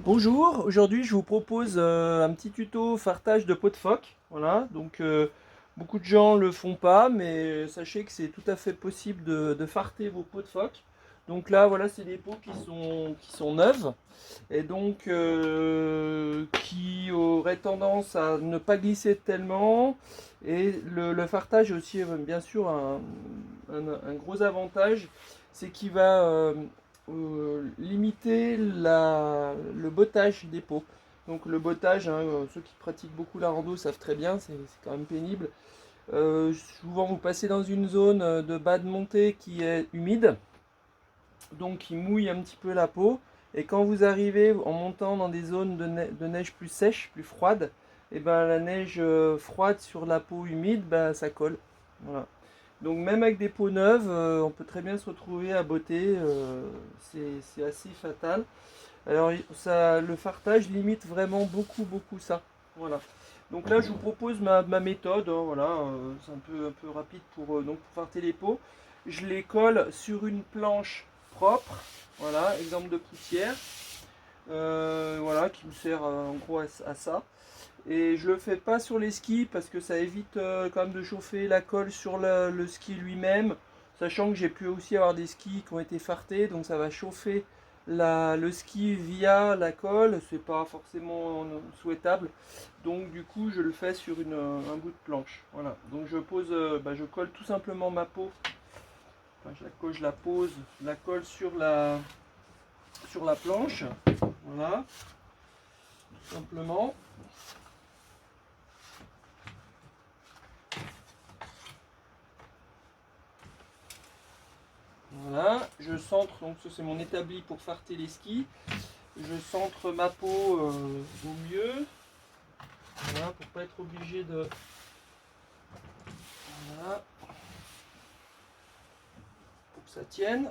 Bonjour, aujourd'hui je vous propose un petit tuto fartage de peau de phoque. Voilà, donc beaucoup de gens le font pas, mais sachez que c'est tout à fait possible de farter vos peaux de phoque. Donc là, voilà, c'est des peaux qui sont neuves et donc qui auraient tendance à ne pas glisser tellement. Et le fartage est aussi, bien sûr, un gros avantage, c'est qu'il va limiter le bottage des peaux. Donc le bottage, hein, ceux qui pratiquent beaucoup la rando savent très bien, c'est quand même pénible. Souvent vous passez dans une zone de bas de montée qui est humide, donc qui mouille un petit peu la peau. Et quand vous arrivez en montant dans des zones de neige plus sèche, plus froide, et ben la neige froide sur la peau humide, ben, ça colle. Voilà. Donc même avec des peaux neuves, on peut très bien se retrouver à botter, c'est assez fatal. Alors ça, le fartage limite vraiment beaucoup ça. Voilà. Donc là je vous propose ma méthode, hein, voilà, c'est un peu rapide pour farter les peaux. Je les colle sur une planche propre, voilà, exemple de poussière, voilà, qui me sert en gros à ça. Et je le fais pas sur les skis parce que ça évite quand même de chauffer la colle sur le ski lui-même. Sachant que j'ai pu aussi avoir des skis qui ont été fartés, donc ça va chauffer le ski via la colle. C'est pas forcément souhaitable. Donc du coup je le fais sur un bout de planche. Voilà. Donc je colle tout simplement ma peau. Enfin, je la colle sur la planche. Voilà. Tout simplement. Voilà, je centre, donc ça c'est mon établi pour farter les skis. Je centre ma peau au mieux, voilà, pour pas être obligé de. Voilà, pour que ça tienne.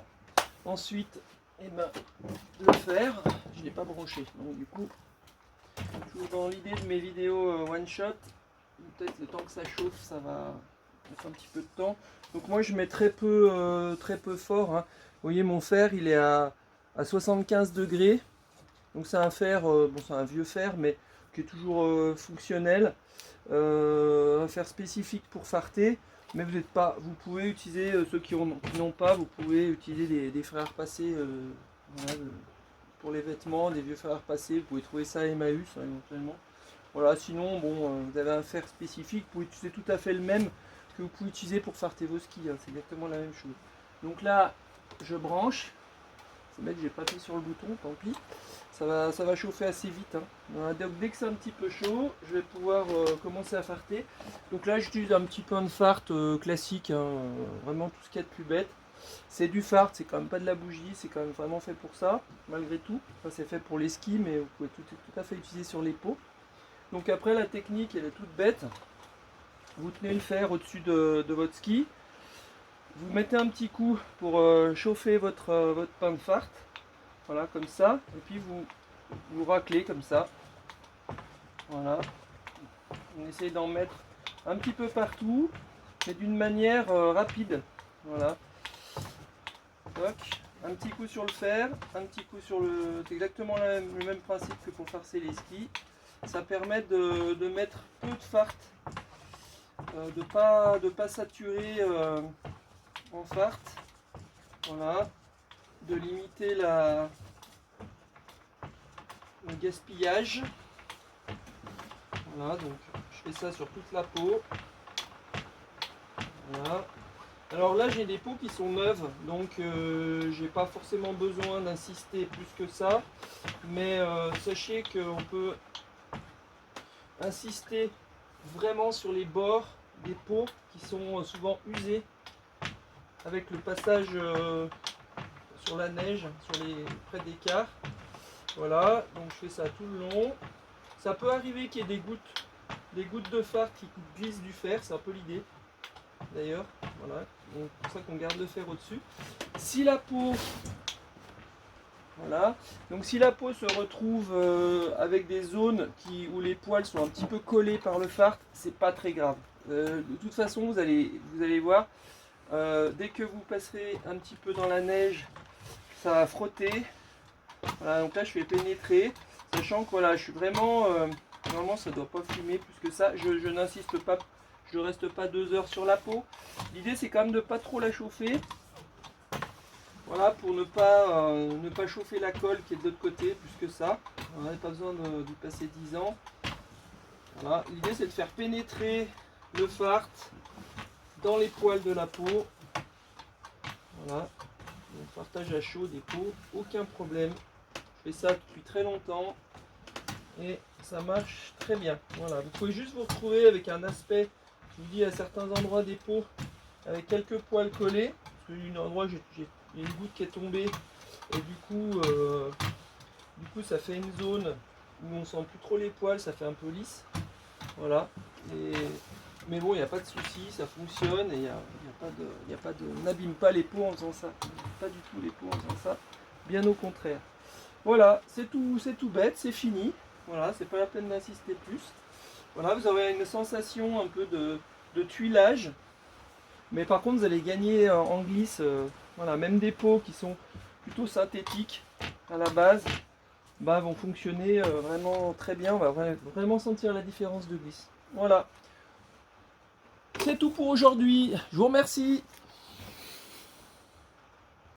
Ensuite, eh ben, le fer, je ne l'ai pas branché. Donc du coup, toujours dans l'idée de mes vidéos one shot, peut-être le temps que ça chauffe, ça va mettre un petit peu de temps. Donc moi je mets très peu fort, hein. Vous voyez mon fer il est à 75 degrés. Donc c'est un fer, bon c'est un vieux fer mais qui est toujours fonctionnel, un fer spécifique pour farter, mais vous pouvez utiliser, ceux qui n'ont pas, vous pouvez utiliser des fers à repasser, voilà, pour les vêtements, des vieux fers à repasser, vous pouvez trouver ça à Emmaüs, hein, éventuellement. Voilà, sinon bon, vous avez un fer spécifique, vous pouvez utiliser tout à fait le même que vous pouvez utiliser pour farter vos skis, hein, c'est exactement la même chose. Donc là, je branche. C'est bête, j'ai pas appuyé sur le bouton, tant pis. Ça va chauffer assez vite, hein. Voilà, donc dès que c'est un petit peu chaud, je vais pouvoir commencer à farter. Donc là, j'utilise un petit pain de fart classique, hein, vraiment tout ce qu'il y a de plus bête. C'est du fart, c'est quand même pas de la bougie, c'est quand même vraiment fait pour ça, malgré tout. Enfin, c'est fait pour les skis, mais vous pouvez tout à fait utiliser sur les peaux. Donc après, la technique, elle est toute bête. Vous tenez le fer au-dessus de votre ski. Vous mettez un petit coup pour chauffer votre pain de fart. Voilà, comme ça. Et puis vous raclez comme ça. Voilà. On essaye d'en mettre un petit peu partout, mais d'une manière rapide. Voilà. Toc. Un petit coup sur le fer, un petit coup sur le. C'est exactement le même principe que pour farcer les skis. Ça permet de mettre peu de fart, de pas saturer en fart. Voilà. De limiter le gaspillage. Voilà, donc je fais ça sur toute la peau. Voilà. Alors là j'ai des peaux qui sont neuves, donc j'ai pas forcément besoin d'insister plus que ça. Mais sachez qu'on peut insister vraiment sur les bords des peaux qui sont souvent usées avec le passage sur la neige, près des quarts. Voilà, donc je fais ça tout le long. Ça peut arriver qu'il y ait des gouttes de fard qui glissent du fer, c'est un peu l'idée d'ailleurs. Voilà, donc c'est pour ça qu'on garde le fer au-dessus. Si la peau, voilà, donc si la peau se retrouve avec des zones où les poils sont un petit peu collés par le fard, c'est pas très grave. De toute façon, vous allez voir, dès que vous passerez un petit peu dans la neige, ça va frotter. Voilà, donc là je vais pénétrer. Sachant que voilà, je suis vraiment... normalement ça ne doit pas fumer plus que ça. Je n'insiste pas, je reste pas 2 heures sur la peau. L'idée c'est quand même de pas trop la chauffer. Voilà, pour ne pas chauffer la colle qui est de l'autre côté plus que ça. On n'a pas besoin d'y passer 10 ans. Voilà, l'idée c'est de faire pénétrer le fard dans les poils de la peau. Voilà, donc partage à chaud des peaux, aucun problème. Je fais ça depuis très longtemps et ça marche très bien. Voilà, vous pouvez juste vous retrouver avec un aspect, je vous dis à certains endroits des peaux, avec quelques poils collés. Parce qu'il y a un endroit, il y a une goutte qui est tombée et du coup ça fait une zone où on sent plus trop les poils, ça fait un peu lisse. Voilà. Mais bon, il n'y a pas de souci, ça fonctionne et il y a pas de, n'abîme pas les peaux en faisant ça. Pas du tout les peaux en faisant ça. Bien au contraire. Voilà, c'est tout bête, c'est fini. Voilà, c'est pas la peine d'insister plus. Voilà, vous avez une sensation un peu de tuilage. Mais par contre, vous allez gagner en glisse. Voilà, même des peaux qui sont plutôt synthétiques à la base, bah, vont fonctionner vraiment très bien. On va vraiment sentir la différence de glisse. Voilà. C'est tout pour aujourd'hui. Je vous remercie.